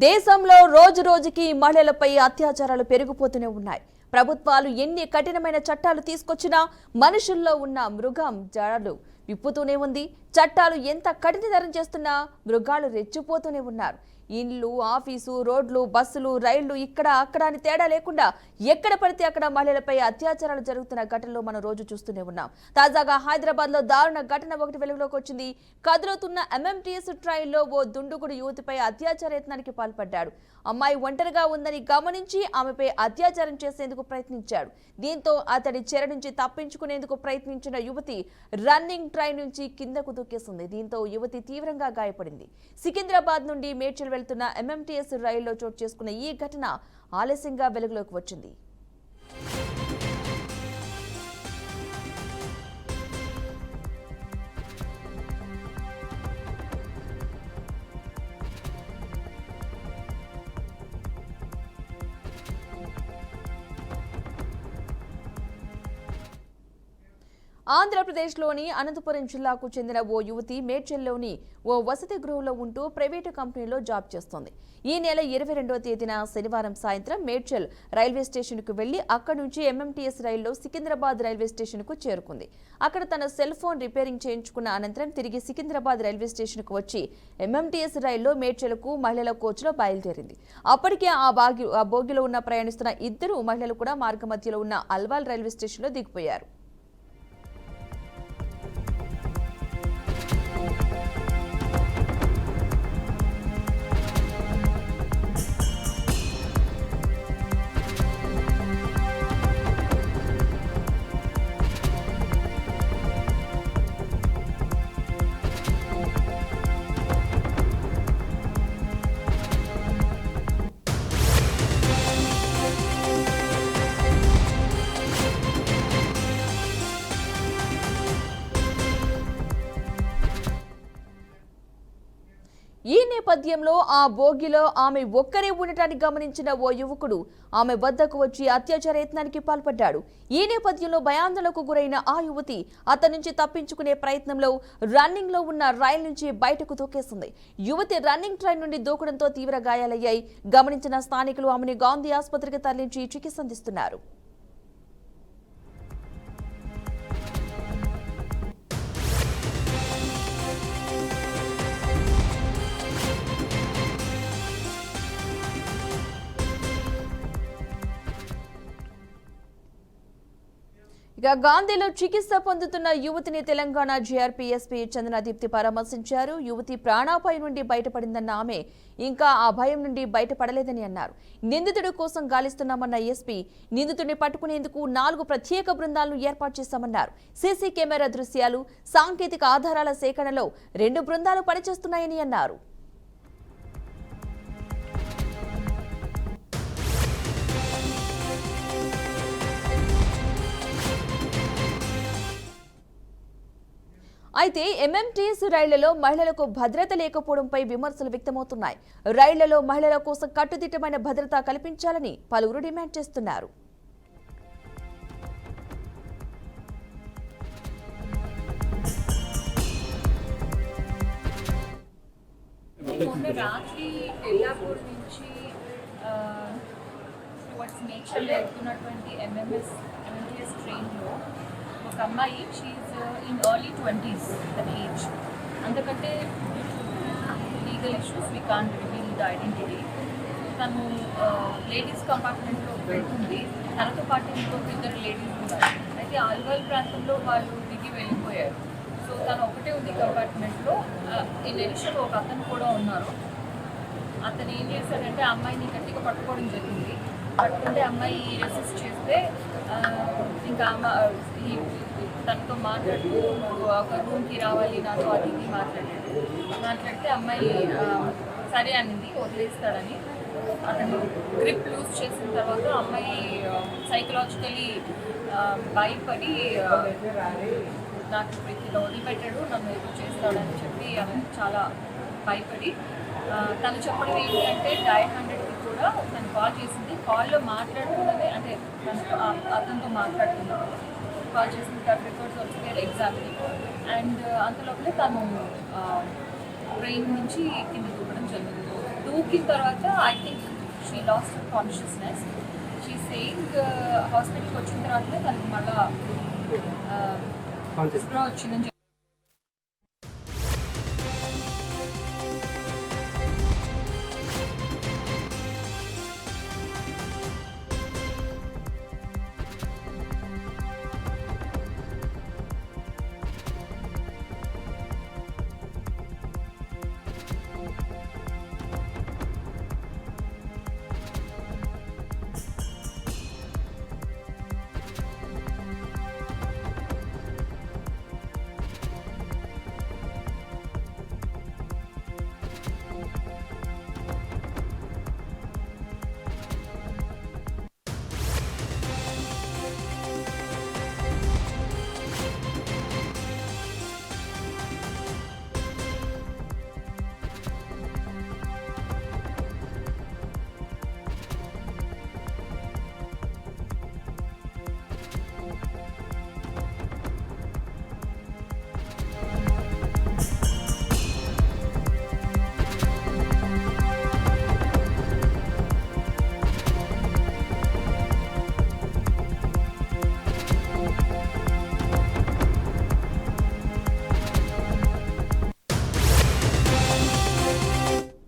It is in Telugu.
దేశంలో రోజు రోజుకి మహిళలపై అత్యాచారాలు పెరిగిపోతూనే ఉన్నాయి. ప్రభుత్వాలు ఎన్ని కఠినమైన చట్టాలు తీసుకొచ్చినా మనుషుల్లో ఉన్న మృగం జడలు విప్పుతూనే ఉంది. చట్టాలు ఎంత కఠినతరం చేస్తున్నా మృగాలు రెచ్చిపోతూనే ఉన్నారు. ఇండ్లు, ఆఫీసు, రోడ్లు, బస్సులు, రైళ్లు ఇక్కడ అక్కడ అని తేడా లేకుండా ఎక్కడ పడితే అక్కడ మహిళలపై అత్యాచారాలు జరుగుతున్న ఘటనలు మనం రోజు చూస్తూనే ఉన్నాం. తాజాగా హైదరాబాద్ లో దారుణ ఘటన ఒకటి వెలుగులోకి వచ్చింది. కదులుతున్న ఎంఎంటీఎస్ ట్రైన్లో ఓ దుండుగుడు యువతిపై అత్యాచార యత్నానికి పాల్పడ్డాడు. అమ్మాయి ఒంటరిగా ఉందని గమనించి ఆమెపై అత్యాచారం చేసేందుకు ప్రయత్నించాడు. దీంతో అతడి చెర నుంచి తప్పించుకునేందుకు ప్రయత్నించిన యువతి రన్నింగ్ ట్రైన్ నుంచి కిందకు దూకేసింది. దీంతో యువతి తీవ్రంగా గాయపడింది. సికింద్రాబాద్ నుండి మేడ్చల్ వెళ్తున్న ఎంఎంటీఎస్ రైల్లో చోటు చేసుకున్న ఈ ఘటన ఆలస్యంగా వెలుగులోకి వచ్చింది. ఆంధ్రప్రదేశ్లోని అనంతపురం జిల్లాకు చెందిన ఓ యువతి మేడ్చల్లోని ఓ వసతి గృహంలో ఉంటూ ప్రైవేటు కంపెనీలో జాబ్ చేస్తోంది. ఈ నెల 22వ తేదీన శనివారం సాయంత్రం మేడ్చల్ రైల్వే స్టేషన్కు వెళ్లి అక్కడి నుంచి ఎంఎంటీఎస్ రైల్లో సికింద్రాబాద్ రైల్వే స్టేషన్కు చేరుకుంది. అక్కడ తన సెల్ ఫోన్ రిపేరింగ్ చేయించుకున్న అనంతరం తిరిగి సికింద్రాబాద్ రైల్వే స్టేషన్కు వచ్చి ఎంఎంటీఎస్ రైల్లో మేడ్చల్కు మహిళల కోచ్లో బయలుదేరింది. అప్పటికే ఆ బోగిలో ఉన్న ప్రయాణిస్తున్న ఇద్దరు మహిళలు కూడా మార్గమధ్యలో ఉన్న అల్వాల్ రైల్వే స్టేషన్లో దిగిపోయారు. ఈ నేపథ్యంలో ఆ బోగిలో ఆమె ఒక్కరే ఉండటాన్ని గమనించిన ఓ యువకుడు ఆమె వద్దకు వచ్చి అత్యాచార యత్నానికి పాల్పడ్డాడు. ఈ నేపథ్యంలో భయాందోళనకు గురైన ఆ యువతి అతని నుంచి తప్పించుకునే ప్రయత్నంలో రన్నింగ్ లో ఉన్న రైలు నుంచి బయటకు దూకేసింది. యువతి రన్నింగ్ ట్రైన్ నుండి దూకడంతో తీవ్ర గాయాలయ్యాయి. గమనించిన స్థానికులు ఆమెను గాంధీ ఆసుపత్రికి తరలించి చికిత్స అందిస్తున్నారు. ఇక గాంధీలో చికిత్స పొందుతున్న యువతిని తెలంగాణ జీఆర్పీఎస్పీ చందనదీప్తి పరామర్శించారు. యువతి ప్రాణాపాయం నుండి బయటపడిందన్న ఆమె ఇంకా ఆ భయం నుండి బయటపడలేదని అన్నారు. నిందితుడి కోసం గాలిస్తున్నామన్న ఎస్పీ నిందితుడిని పట్టుకునేందుకు 4 ప్రత్యేక బృందాలను ఏర్పాటు చేశామన్నారు. సీసీ కెమెరా దృశ్యాలు, సాంకేతిక ఆధారాల సేకరణలో 2 బృందాలు పనిచేస్తున్నాయని అన్నారు. అయితే ఎంఎంటీఎస్ రైళ్లలో మహిళలకు భద్రత లేకపోవడంపై విమర్శలు వ్యక్తమవుతున్నాయి. రైళ్లలో మహిళల కోసం కట్టుదిట్టమైన భద్రత కల్పించాలని పలువురు డిమాండ్ చేస్తున్నారు. రాత్రి ఎల్లాపూర్ నుంచి మేడ్చల్ వెళ్తున్నటువంటి ఎంఎంటీఎస్ ట్రైన్లో ఒక అమ్మాయి షీఈ్ ఇన్ ఎర్లీ 20s తన ఏజ్. అందుకంటే legal issues we can't reveal the identity. తను లేడీస్ కంపార్ట్మెంట్లో వెళ్తుంది. తనతో పాటు ఇంకొక 2 లేడీస్ ఉన్నారు. అయితే ఆల్వాల్ ప్రాంతంలో వాళ్ళు దిగి వెళ్ళిపోయారు. సో తను ఒకటే ఉంది కంపార్ట్మెంట్లో. ఇన్ ఎడిషన్ ఒక అతను కూడా ఉన్నారు. అతను ఏం చేశాడంటే అమ్మాయిని గట్టిగా పట్టుకోవడం జరిగింది. పట్టుకుంటే అమ్మాయి రెసిస్ట్ చేస్తే ఇంకా తనతో మాట్లాడుతూ ఒక రూమ్కి రావాలి నాతో అది ఇది మాట్లాడితే అమ్మాయి సరే అనింది, వదిలేస్తాడని. అతను గ్రిప్ లూజ్ చేసిన తర్వాత అమ్మాయి సైకలాజికలీ భయపడి నాకు ఇలా వదిలిపెట్టాడు, నన్ను ఎదురు చేస్తాడని చెప్పి ఆమె చాలా భయపడి తను చెప్పడం ఏంటంటే డయల్ 100కి కూడా తను కాల్ చేసింది. కాల్లో మాట్లాడుతున్నదే అంటే అతనితో మాట్లాడుతున్నది కాల్ చేసిన రికార్డ్స్ వచ్చి ఎగ్జాక్ట్లీ. అండ్ అంతలోపలే తను ట్రైన్ నుంచి కింద దూకడం జరిగింది. దూకిన తర్వాత I think she lost consciousness. She saying హాస్పిటల్కి వచ్చిన తర్వాత తనకి మళ్ళీ వచ్చిందని